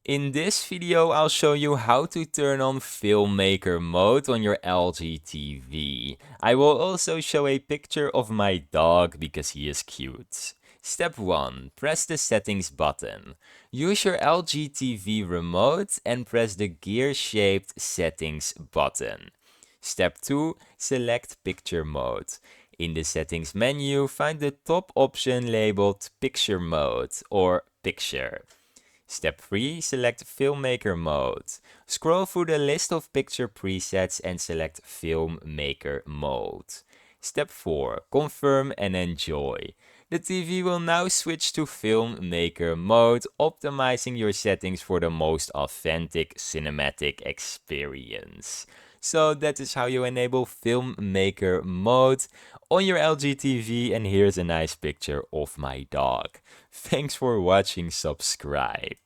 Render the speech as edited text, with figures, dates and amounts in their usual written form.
In this video, I'll show you how to turn on Filmmaker Mode on your LG TV. I will also show a picture of my dog because he is cute. Step 1. Press the settings button. Use your LG TV remote and press the gear-shaped settings button. Step 2. Select Picture Mode. In the settings menu, find the top option labeled Picture Mode or Picture. Step 3. Select Filmmaker Mode. Scroll through the list of picture presets and select Filmmaker Mode. Step 4. Confirm and enjoy. The TV will now switch to Filmmaker Mode, optimizing your settings for the most authentic cinematic experience. So that is how you enable Filmmaker Mode on your LG TV, and here's a nice picture of my dog. Thanks for watching, subscribe.